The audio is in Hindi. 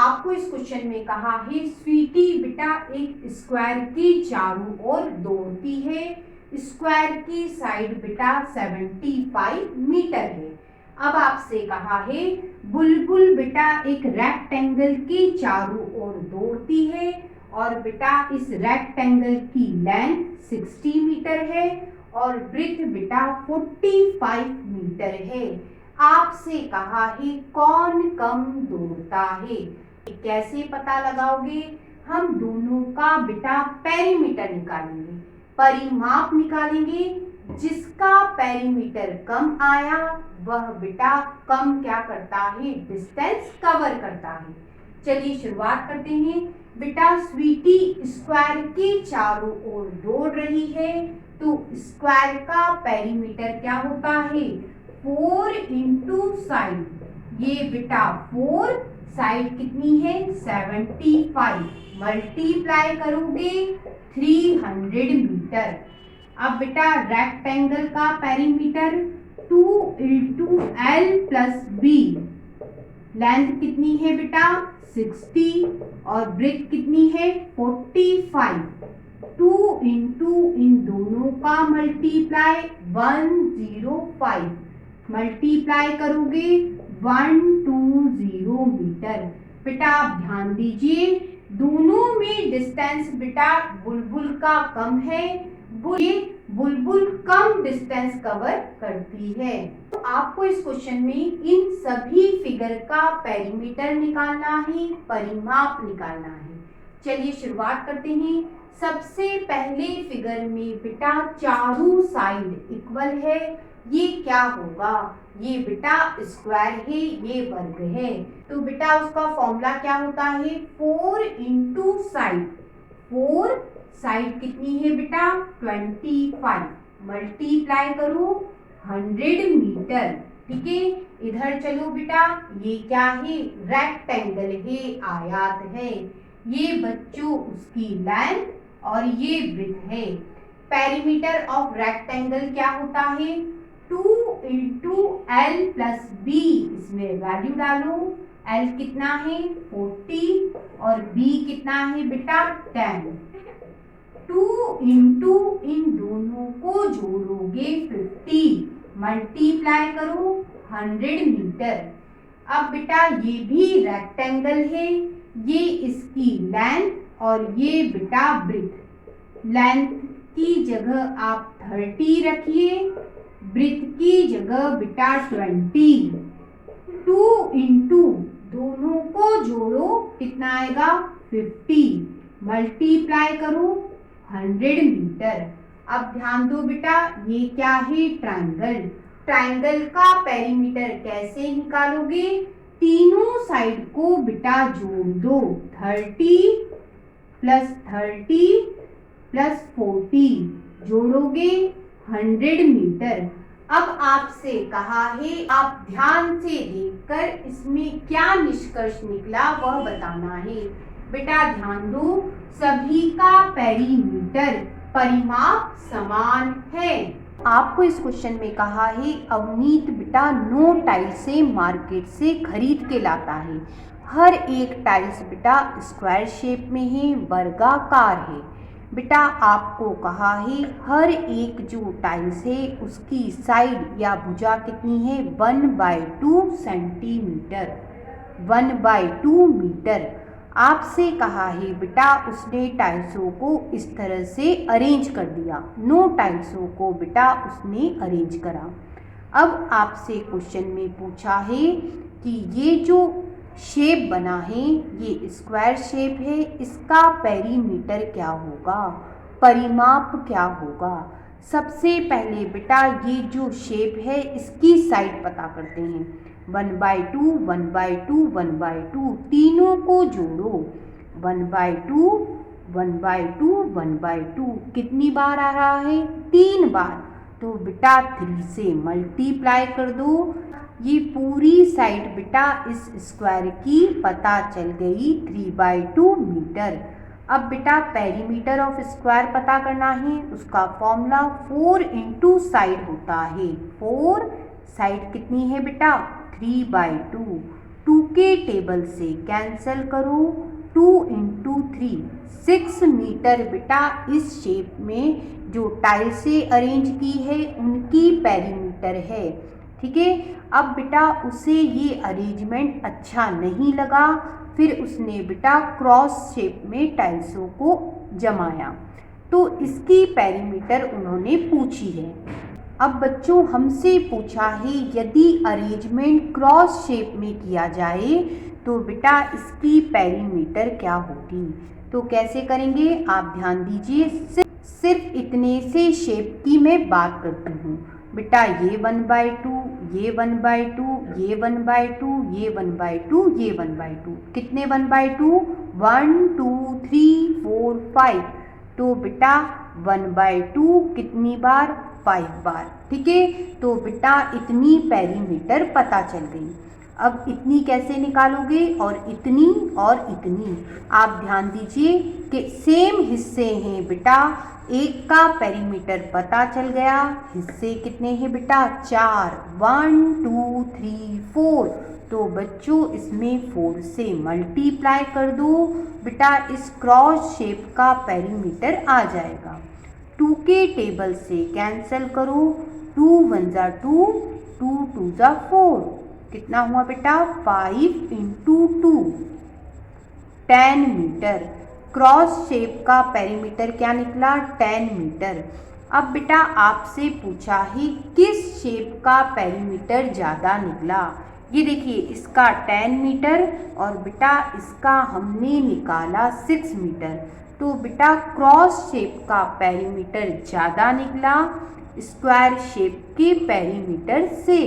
आपको इस क्वेश्चन में कहा है स्वीटी बेटा एक स्क्वायर के चारों ओर दौड़ती है, स्क्वायर की साइड बेटा 75 मीटर है। अब आपसे कहा है बुलबुल बेटा एक रेक्टेंगल के चारों ओर दौड़ती है और बेटा इस रेक्टेंगल की लेंथ 60 मीटर है और ब्रेथ बेटा 45 मीटर है। आपसे कहा है कौन कम दौड़ता है। कैसे पता लगाओगे? हम दोनों का बेटा पेरीमीटर निकालेंगे, परिमाप निकालेंगे। जिसका पेरीमीटर कम आया वह बेटा कम क्या करता है? डिस्टेंस कवर करता है। चलिए शुरुआत करते हैं। बेटा स्वीटी स्क्वायर के चारों ओर दौड़ रही है तो स्क्वायर का पेरीमीटर क्या होता है? 4 इंटू साइड। ये बेटा 4, साइड कितनी है? 75। मल्टीप्लाई करोगे 300 मीटर। अब बेटा रेक्टेंगल का perimeter 2 into L plus B. Length कितनी है बेटा? 60 और ब्रेथ कितनी है? 45। 2 इंटू इन दोनों का मल्टीप्लाई 105। मल्टीप्लाई करोगे 120 मीटर। बेटा आप ध्यान दीजिए दोनों में डिस्टेंस बेटा बुलबुल का कम है, बुलबुल कम डिस्टेंस कवर करती है। तो आपको इस क्वेश्चन में इन सभी फिगर का पेरीमीटर निकालना है, परिमाप निकालना है। चलिए शुरुआत करते हैं। सबसे पहले फिगर में बेटा चारों साइड इक्वल है, ये क्या होगा? ये बेटा स्क्वायर है, ये वर्ग है, तो बेटा उसका फॉर्मूला क्या होता है? 4 इंटू साइड। 4 साइड कितनी है बेटा? 25। मल्टीप्लाई करो 100 मीटर। ठीक है, इधर चलो बेटा, ये क्या है? रेक्टेंगल है, आयत है। ये बच्चों उसकी लेंथ और ये ब्रेथ है। पेरीमीटर ऑफ रेक्टेंगल क्या होता है? 2 इंटू एल प्लस बी। इसमें वैल्यू डालो। एल कितना है? 40 और बी कितना है बेटा? 10। 2 इंटू इन दोनों को जोड़ोगे 50। मल्टीप्लाई करो 100 मीटर। अब बेटा ये भी रेक्टेंगल है, ये इसकी लेंथ और ये बेटा ब्रेथ। लेंथ की जगह आप 30 रखिए, ब्रेथ की जगह बेटा 20। 2 इंटू दोनों को जोड़ो, कितना आएगा? 50। मल्टीप्लाई करो 100 मीटर। अब ध्यान दो बेटा, ये क्या है? ट्रायंगल। ट्रायंगल का पेरीमीटर कैसे निकालोगे? तीनों साइड को बेटा जोड़ दो। 30 प्लस 30 प्लस 40 जोड़ोगे 100 मीटर। अब आपसे कहा है आप ध्यान से देखकर इसमें क्या निष्कर्ष निकला वह बताना है। बेटा ध्यान दो, सभी का पेरीमीटर परिमाप समान है। आपको इस क्वेश्चन में कहा है अवनीत बेटा 9 टाइल्स से मार्केट से खरीद के लाता है। हर एक टाइल्स बेटा स्क्वायर शेप में है, वर्गाकार है। बेटा आपको कहा है हर एक जो टाइल्स है उसकी साइड या भुजा कितनी है? 1/2 सेंटीमीटर। 1/2 मीटर। आपसे कहा है बेटा उसने टाइल्सों को इस तरह से अरेंज कर दिया। 9 टाइल्सों को बेटा उसने अरेंज करा। अब आपसे क्वेश्चन में पूछा है कि ये जो शेप बना है ये स्क्वायर शेप है, इसका पेरीमीटर क्या होगा? परिमाप क्या होगा? सबसे पहले बेटा ये जो शेप है इसकी साइड पता करते हैं। 1/2 1/2 1/2, तीनों को जोड़ो। 1/2 1/2 1/2 कितनी बार आ रहा है? 3 बार। तो बेटा 3 से मल्टीप्लाई कर दो। ये पूरी साइड बेटा इस स्क्वायर की पता चल गई 3/2 मीटर। अब बेटा पेरीमीटर ऑफ स्क्वायर पता करना है, उसका फॉर्मूला 4 इंटू साइड होता है। 4 साइड कितनी है बेटा? 3/2। 2 के टेबल से कैंसिल करो, 2 इंटू 3 6 मीटर बेटा इस शेप में जो टाइल से अरेंज की है उनकी पेरीमीटर है। ठीक है, अब बेटा उसे ये अरेंजमेंट अच्छा नहीं लगा, फिर उसने बेटा क्रॉस शेप में टाइल्सों को जमाया, तो इसकी पेरीमीटर उन्होंने पूछी है। अब बच्चों हमसे पूछा है यदि अरेंजमेंट क्रॉस शेप में किया जाए तो बेटा इसकी पेरीमीटर क्या होगी। तो कैसे करेंगे आप ध्यान दीजिए, सिर्फ इतने से शेप की मैं बात करती हूँ बेटा। ये 1/2, ये 1/2, ये 1/2, ये 1/2, ये 1/2, कितने 1/2? 1 2 3 4 5। तो बेटा 1/2 कितनी बार? 5 बार। ठीक है, तो बेटा इतनी पेरीमीटर पता चल गई। अब इतनी कैसे निकालोगे, और इतनी और इतनी। आप ध्यान दीजिए कि सेम हिस्से हैं बेटा, एक का पेरीमीटर पता चल गया, हिस्से कितने हैं बेटा? 4, 1 2 3 4। तो बच्चों इसमें 4 से मल्टीप्लाई कर दो, बेटा इस क्रॉस शेप का पेरीमीटर आ जाएगा। 2 के टेबल से कैंसिल करो, 2 1 जा 2, 2 2 जा 4, कितना हुआ बेटा? 5 इंटू 2 10 मीटर। क्रॉस शेप का पेरीमीटर क्या निकला? 10 मीटर। अब बेटा आपसे पूछा है किस शेप का पेरीमीटर ज़्यादा निकला। ये देखिए इसका 10 मीटर और बेटा इसका हमने निकाला 6 मीटर। तो बेटा क्रॉस शेप का पेरीमीटर ज़्यादा निकला स्क्वायर शेप के पेरीमीटर से।